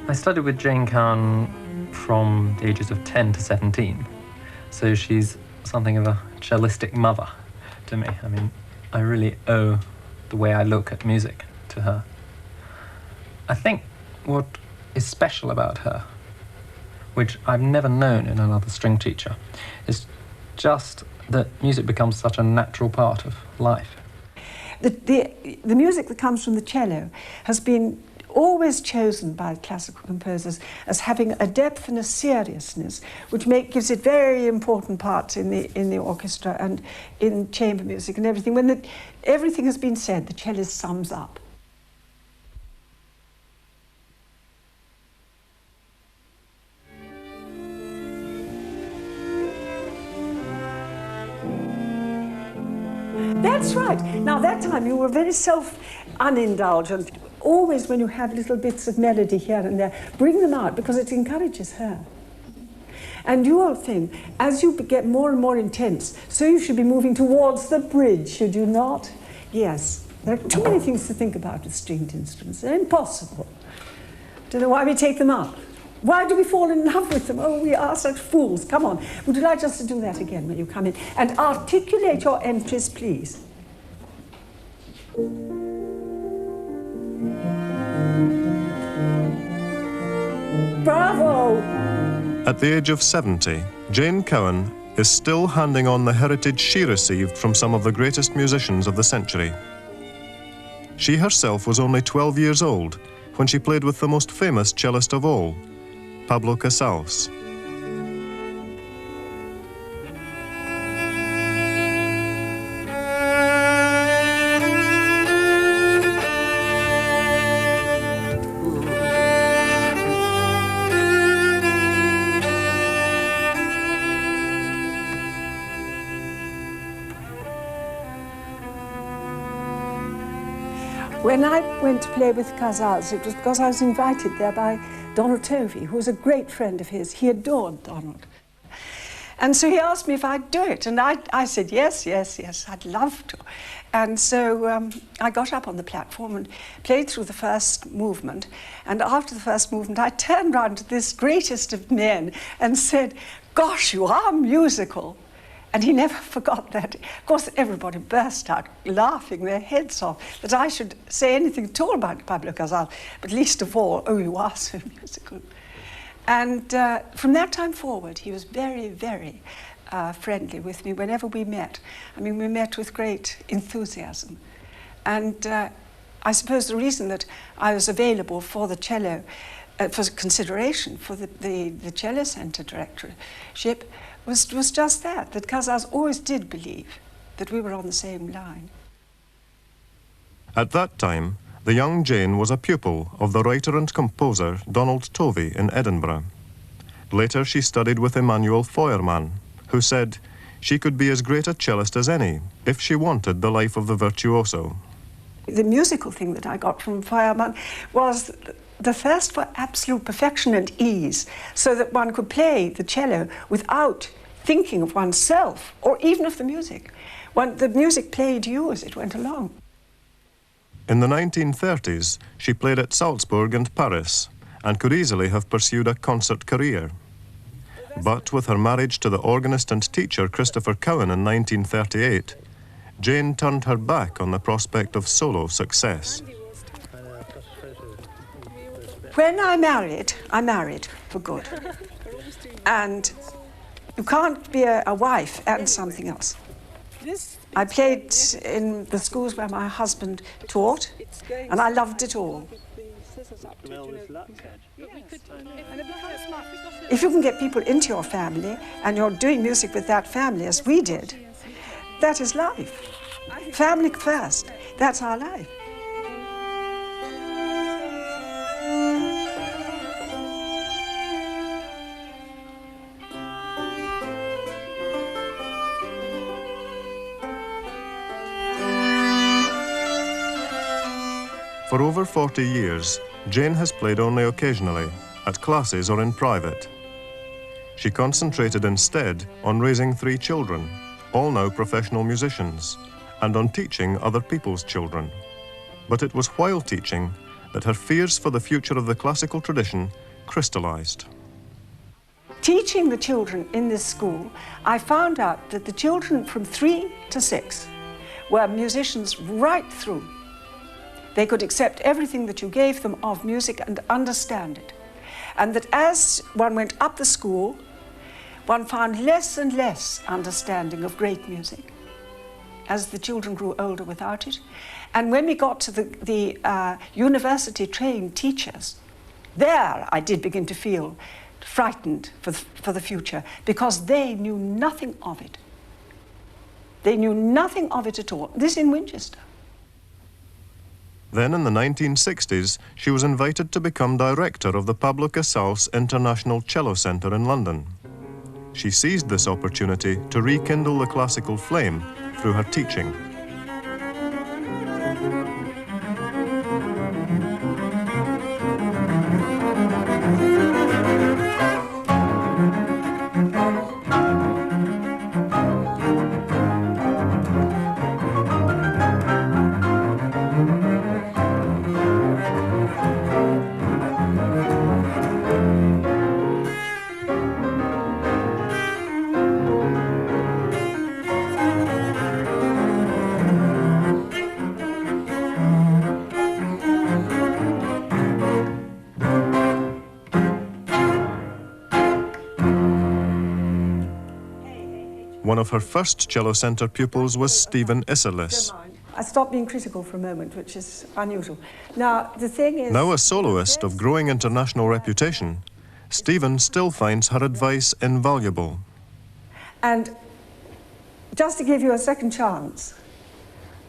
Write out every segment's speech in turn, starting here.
I studied with Jane Cowan from the ages of 10 to 17, so she's something of a cellistic mother to me. I mean, I really owe the way I look at music to her. I think what is special about her, which I've never known in another string teacher, is just that music becomes such a natural part of life. The music that comes from the cello has been always chosen by classical composers as having a depth and a seriousness which gives it very important parts in the orchestra and in chamber music and everything. When everything has been said, the cellist sums up. That's right. Now that time you were very unindulgent. Always when you have little bits of melody here and there, bring them out because it encourages her. And your thing, as you get more and more intense, so you should be moving towards the bridge, should you not? Yes. There are too many things to think about with stringed instruments. They're impossible. Don't know why we take them up. Why do we fall in love with them? Oh, we are such fools. Come on. Would you like us to do that again when you come in? And articulate your entries, please. Bravo! At the age of 70, Jane Cowan is still handing on the heritage she received from some of the greatest musicians of the century. She herself was only 12 years old when she played with the most famous cellist of all, Pablo Casals. When I went to play with Casals, it was because I was invited there by Donald Tovey, who was a great friend of his. He adored Donald. And so he asked me if I'd do it, and I said, yes, I'd love to. And so I got up on the platform and played through the first movement, and after the first movement, I turned round to this greatest of men and said, gosh, you are musical. And he never forgot that. Of course, everybody burst out laughing their heads off that I should say anything at all about Pablo Casals, but least of all, oh, you are so musical. And from that time forward, he was very, very friendly with me whenever we met. I mean, we met with great enthusiasm. And I suppose the reason that I was available for the cello, for consideration for the cello centre directorship, was just that Casals always did believe that we were on the same line. At that time, the young Jane was a pupil of the writer and composer Donald Tovey in Edinburgh. Later, she studied with Emanuel Feuermann, who said she could be as great a cellist as any if she wanted the life of the virtuoso. The musical thing that I got from Feuermann was the thirst for absolute perfection and ease, so that one could play the cello without thinking of oneself or even of the music. The music played you as it went along. In the 1930s, she played at Salzburg and Paris and could easily have pursued a concert career. But with her marriage to the organist and teacher Christopher Cowan in 1938, Jane turned her back on the prospect of solo success. When I married for good. And you can't be a wife and something else. I played in the schools where my husband taught, and I loved it all. If you can get people into your family, and you're doing music with that family, as we did, that is life. Family first, that's our life. For over 40 years, Jane has played only occasionally, at classes or in private. She concentrated instead on raising 3 children, all now professional musicians, and on teaching other people's children. But it was while teaching that her fears for the future of the classical tradition crystallized. Teaching the children in this school, I found out that the children from 3 to 6 were musicians right through. They could accept everything that you gave them of music and understand it. And that as one went up the school, one found less and less understanding of great music as the children grew older without it. And when we got to the university-trained teachers, there I did begin to feel frightened for the future, because they knew nothing of it. They knew nothing of it at all. This in Winchester. Then in the 1960s, she was invited to become director of the Pablo Casals International Cello Centre in London. She seized this opportunity to rekindle the classical flame through her teaching. One of her first cello centre pupils was Stephen Isserlis. I stopped being critical for a moment, which is unusual. Now, the thing is... Now a soloist of growing international reputation, Stephen still finds her advice invaluable. And just to give you a second chance,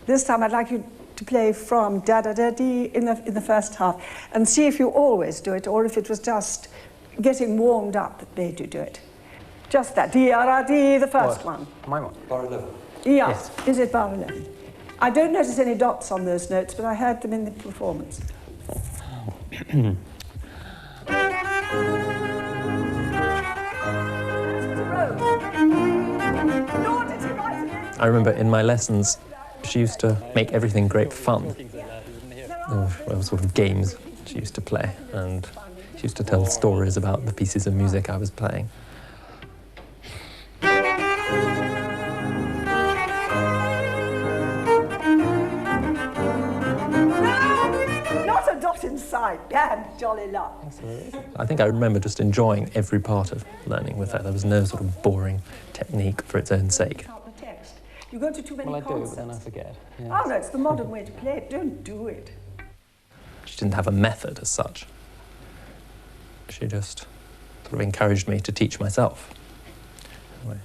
this time I'd like you to play from da-da-da-dee in the first half, and see if you always do it, or if it was just getting warmed up that made you do it. Just that, dee-a-da-dee, the first one. My one. Bar 11. Yeah, Yes. is it bar 11? I don't notice any dots on those notes, but I heard them in the performance. I remember in my lessons, she used to make everything great fun. There were sort of games she used to play, and she used to tell stories about the pieces of music I was playing. Not a dot inside, bad jolly luck. I think I remember just enjoying every part of learning with her. There was no sort of boring technique for its own sake. Out the text. You go to too many Well, I do, concerts. but then I forget. Yeah. Oh no, it's the modern way to play it. Don't do it. She didn't have a method as such. She just sort of encouraged me to teach myself,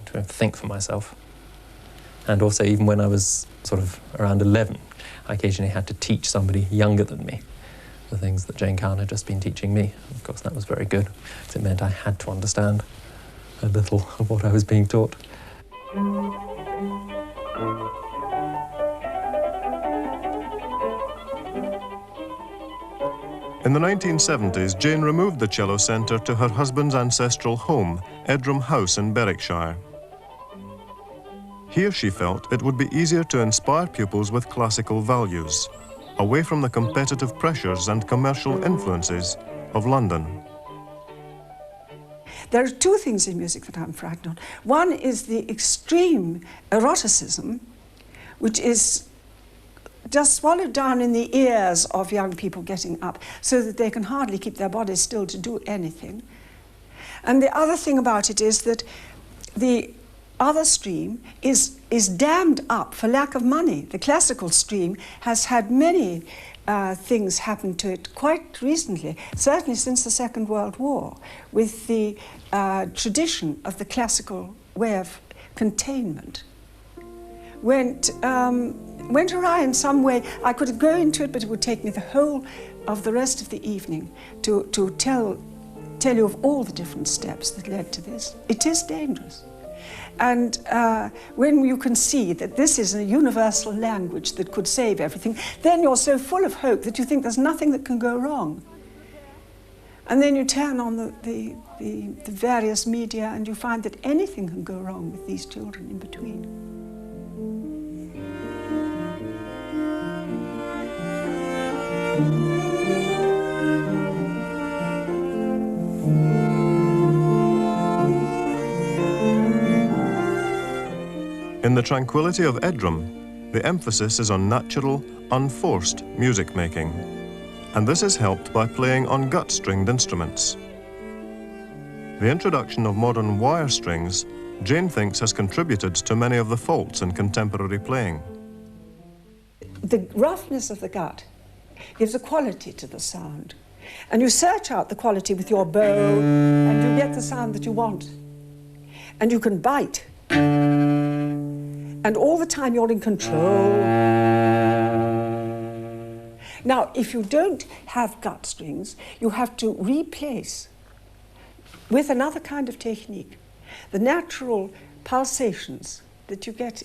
to think for myself. And also, even when I was sort of around 11, I occasionally had to teach somebody younger than me the things that Jane Cowan had just been teaching me. Of course, that was very good, because it meant I had to understand a little of what I was being taught. In the 1970s, Jane removed the cello centre to her husband's ancestral home, Edrom House in Berwickshire. Here she felt it would be easier to inspire pupils with classical values, away from the competitive pressures and commercial influences of London. There are two things in music that I'm frightened of. One is the extreme eroticism, which is just swallowed down in the ears of young people getting up, so that they can hardly keep their bodies still to do anything. And the other thing about it is that the other stream is dammed up for lack of money. The classical stream has had many things happen to it quite recently, certainly since the Second World War, with the tradition of the classical way of containment. Went awry in some way. I could go into it, but it would take me the whole of the rest of the evening to tell you of all the different steps that led to this. It is dangerous. And when you can see that this is a universal language that could save everything, then you're so full of hope that you think there's nothing that can go wrong. And then you turn on the various media and you find that anything can go wrong with these children in between. In the tranquility of Edrom, the emphasis is on natural, unforced music making, and this is helped by playing on gut-stringed instruments. The introduction of modern wire strings, Jane thinks, has contributed to many of the faults in contemporary playing. The roughness of the gut gives a quality to the sound, and you search out the quality with your bow and you get the sound that you want, and you can bite. And all the time you're in control. Now, if you don't have gut strings, you have to replace with another kind of technique the natural pulsations that you get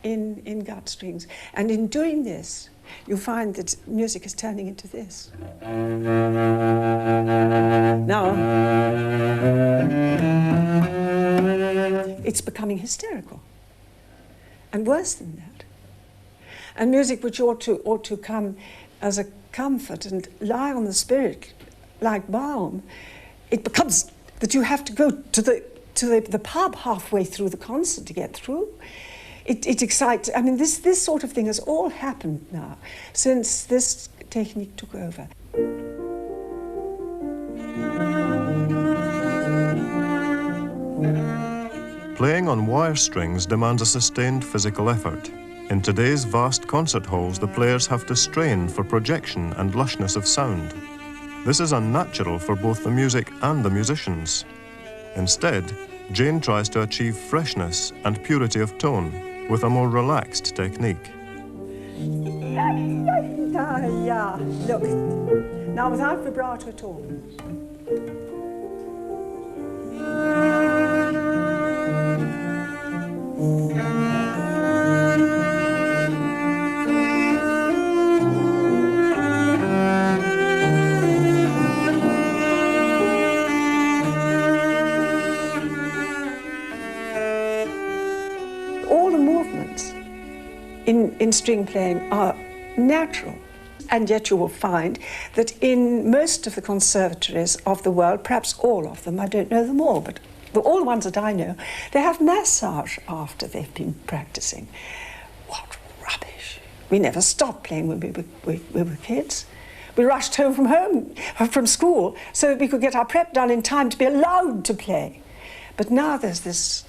in gut strings. And in doing this, you find that music is turning into this. Now, it's becoming hysterical. And worse than that. And music which ought to come as a comfort and lie on the spirit like balm, it becomes that you have to go to the pub halfway through the concert to get through. It excites. I mean, this sort of thing has all happened now since this technique took over. Playing on wire strings demands a sustained physical effort. In today's vast concert halls, the players have to strain for projection and lushness of sound. This is unnatural for both the music and the musicians. Instead, Jane tries to achieve freshness and purity of tone with a more relaxed technique. Yeah, look. Now without vibrato at all. All the movements in string playing are natural. And yet you will find that in most of the conservatories of the world, perhaps all of them, I don't know them all, but all the ones that I know, they have massage after they've been practicing. What rubbish. We never stopped playing when we were kids. We rushed home from school so that we could get our prep done in time to be allowed to play. But now there's this,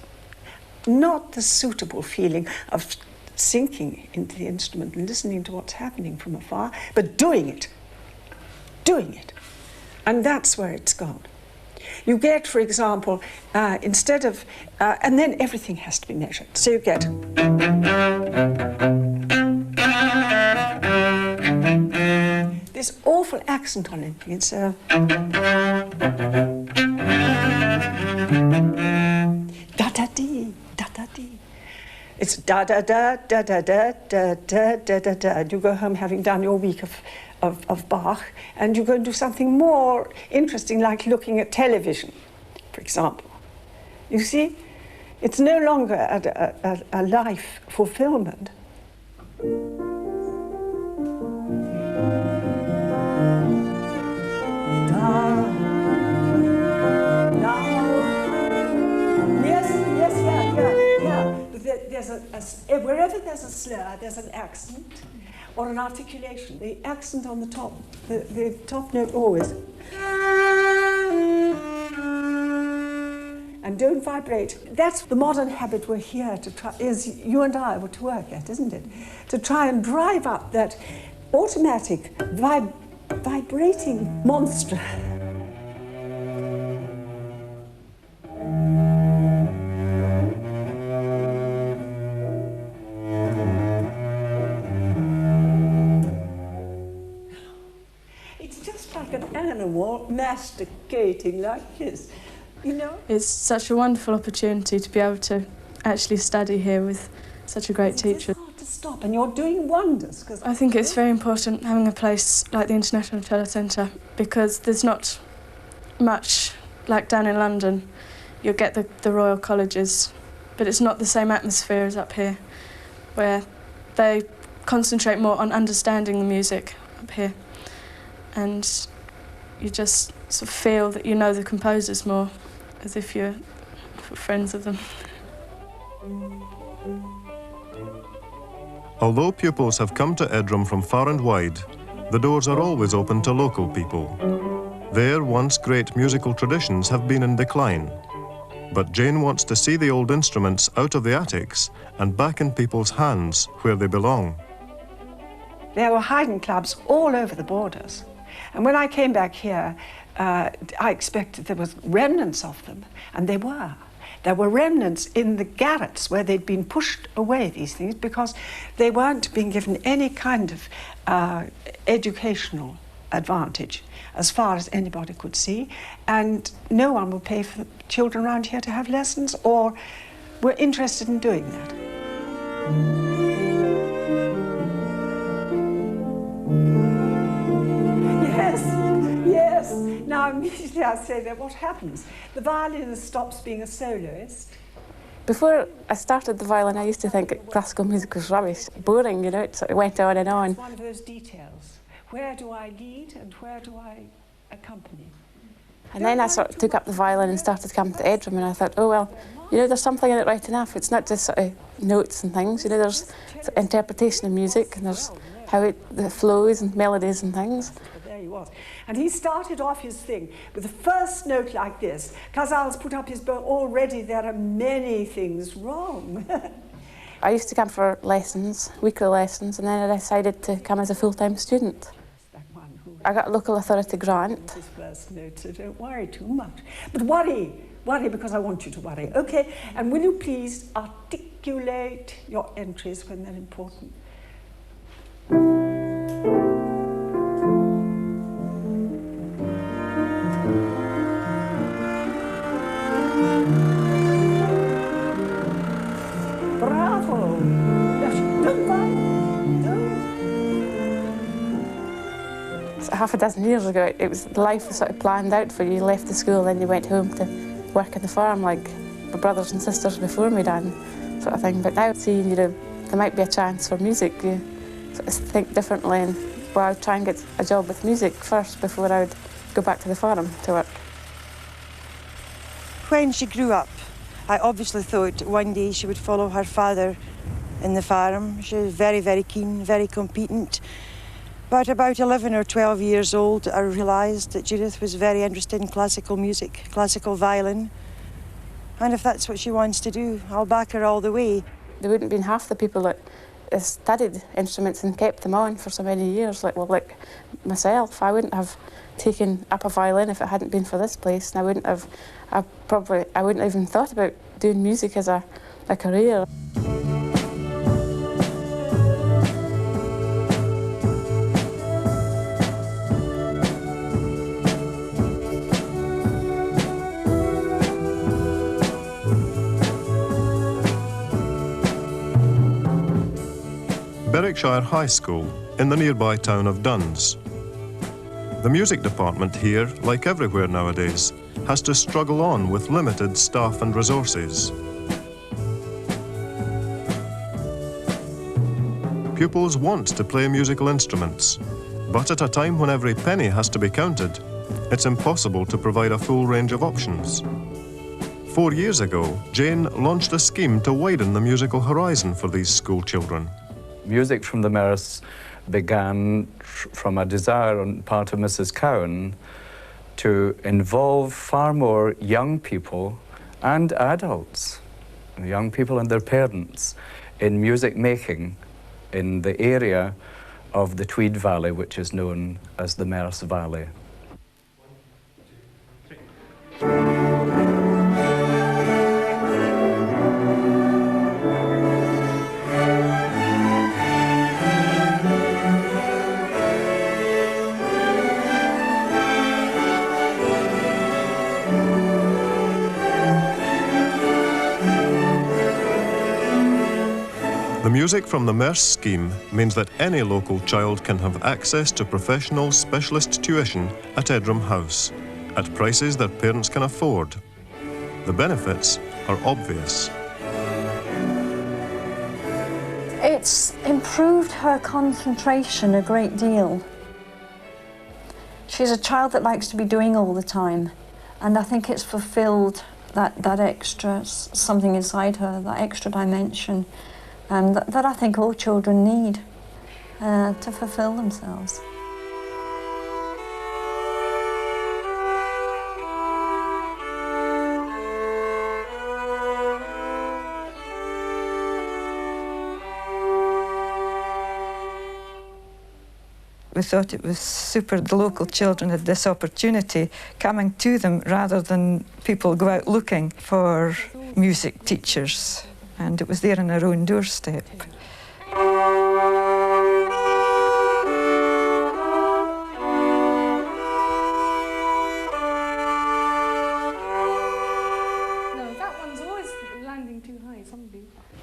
not the suitable feeling of sinking into the instrument and listening to what's happening from afar, but doing it. And that's where it's gone. You get, for example, instead of, and then everything has to be measured. So you get, this awful accent on it. It's da-da-dee, da-da-dee. It's da-da-da-da-da-da-da-da-da-da. You go home having done your week of Bach, and you go and do something more interesting, like looking at television, for example. You see, it's no longer a life fulfillment. Wherever there's a slur, there's an accent or an articulation. The accent on the top, the top note always. And don't vibrate. That's the modern habit we're here to try, is you and I were to work at, isn't it? To try and drive up that automatic, vibrating monster. Masticating like this. You know? It's such a wonderful opportunity to be able to actually study here with such a great teacher. It's hard to stop, and you're doing wonders. Cause I think it's very important having a place like the International Cello Centre, because there's not much like down in London. You'll get the Royal Colleges, but it's not the same atmosphere as up here, where they concentrate more on understanding the music up here. And you just sort of feel that you know the composers more, as if you're friends of them. Although pupils have come to Edrom from far and wide, the doors are always open to local people. Their once great musical traditions have been in decline, but Jane wants to see the old instruments out of the attics and back in people's hands where they belong. There were hiding clubs all over the borders. And when I came back here, I expected there was remnants of them, and they were. There were remnants in the garrets where they'd been pushed away, these things, because they weren't being given any kind of educational advantage as far as anybody could see, and no one would pay for the children around here to have lessons or were interested in doing that. Yes. Now immediately I say that what happens? The violinist stops being a soloist. Before I started the violin, I used to think classical music was rubbish, boring, you know, it sort of went on and on. It's one of those details. Where do I lead and where do I accompany? And then I sort of took up the violin and started coming to Edrom, and I thought, oh well, you know, there's something in it right enough. It's not just sort of notes and things, you know, there's sort of interpretation of music, and there's how it flows and melodies and things. There he was. And he started off his thing with the first note like this. Cazal's put up his bow. Already there are many things wrong. I used to come for lessons, weekly lessons, and then I decided to come as a full-time student. I got a local authority grant. His first note, so don't worry too much. But worry because I want you to worry. Okay, and will you please articulate your entries when they're important? Bravo! Half a dozen years ago, it was life was sort of planned out for you. You left the school, then you went home to work on the farm like my brothers and sisters before me done, sort of thing. But now, seeing, you know, there might be a chance for music, you sort of think differently, and well, I'd try and get a job with music first before I would go back to the farm to work. When she grew up, I obviously thought one day she would follow her father in the farm. She was very, very keen, very competent. But about 11 or 12 years old, I realised that Judith was very interested in classical music, classical violin. And if that's what she wants to do, I'll back her all the way. There wouldn't have been half the people that studied instruments and kept them on for so many years. Like myself, I wouldn't have taken up a violin if it hadn't been for this place, and I wouldn't have even thought about doing music as a career. Berwickshire High School in the nearby town of Duns. The music department here, like everywhere nowadays, has to struggle on with limited staff and resources. Pupils want to play musical instruments, but at a time when every penny has to be counted, it's impossible to provide a full range of options. 4 years ago, Jane launched a scheme to widen the musical horizon for these school children. Music from the Merse began from a desire on the part of Mrs. Cowan to involve far more young people and adults, young people and their parents, in music making in the area of the Tweed Valley, which is known as the Merse Valley. The music from the MERS scheme means that any local child can have access to professional specialist tuition at Edrom House at prices their parents can afford. The benefits are obvious. It's improved her concentration a great deal. She's a child that likes to be doing all the time, and I think it's fulfilled that extra something inside her, that extra dimension, that I think all children need to fulfill themselves. We thought it was super the local children had this opportunity coming to them rather than people go out looking for music teachers, and it was there on our own doorstep.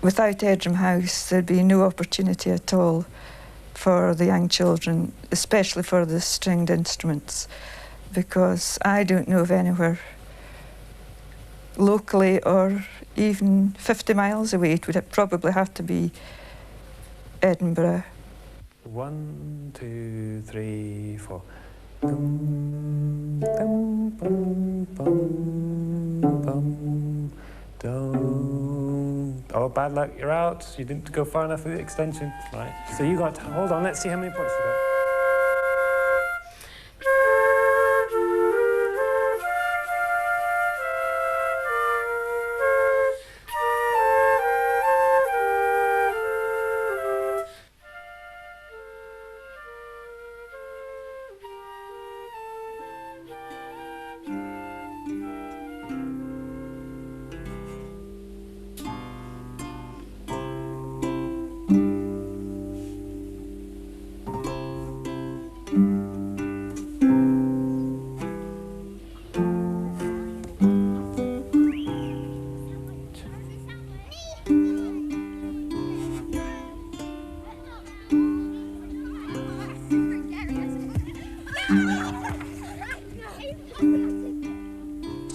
Without Edrom House, there'd be no opportunity at all for the young children, especially for the stringed instruments, because I don't know of anywhere locally or even 50 miles away. It would probably have to be Edinburgh. 1, 2, 3, 4. Dum, dum, bum, bum, bum, dum. Oh, bad luck, you're out. You didn't go far enough with the extension. Right, so you got, hold on, let's see how many points you got.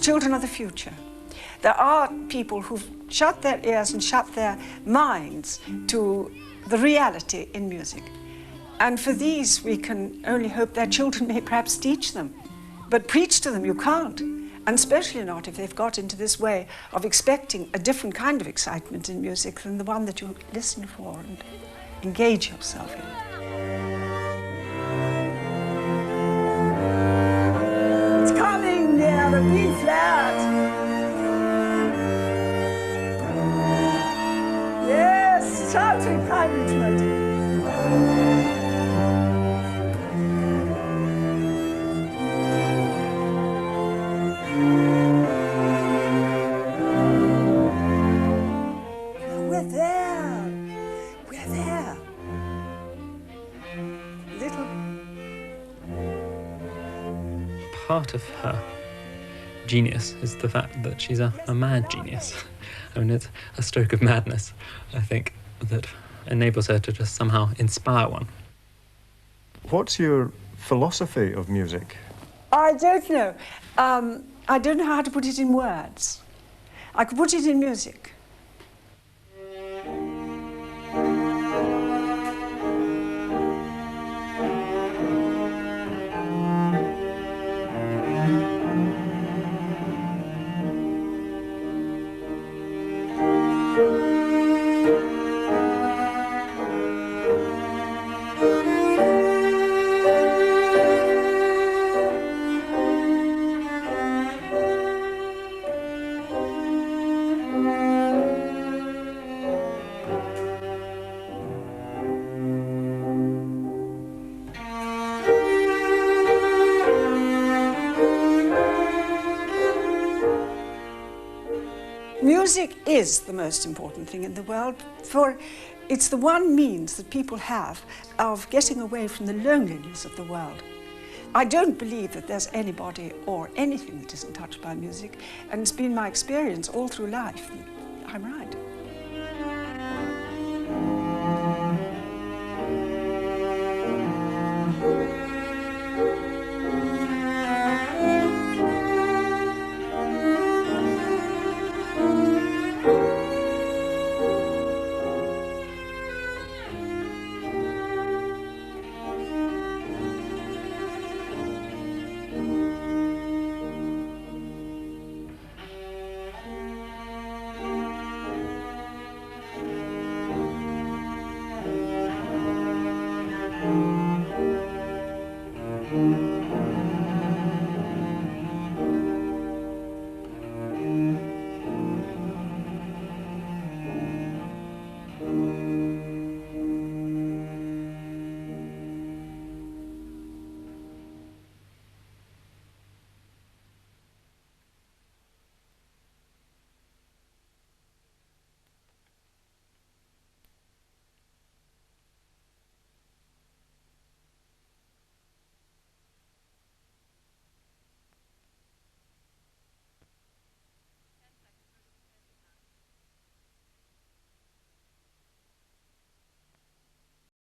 Children are the future. There are people who've shut their ears and shut their minds to the reality in music. And for these, we can only hope their children may perhaps teach them. But preach to them, you can't. And especially not if they've got into this way of expecting a different kind of excitement in music than the one that you listen for and engage yourself in. It's coming near the B flat. Yes, shout encouragement. Part of her genius is the fact that she's a mad genius. I mean, it's a stroke of madness, I think, that enables her to just somehow inspire one. What's your philosophy of music? I don't know. I don't know how to put it in words. I could put it in music. Music is the most important thing in the world, for it's the one means that people have of getting away from the loneliness of the world. I don't believe that there's anybody or anything that isn't touched by music, and it's been my experience all through life. I'm right.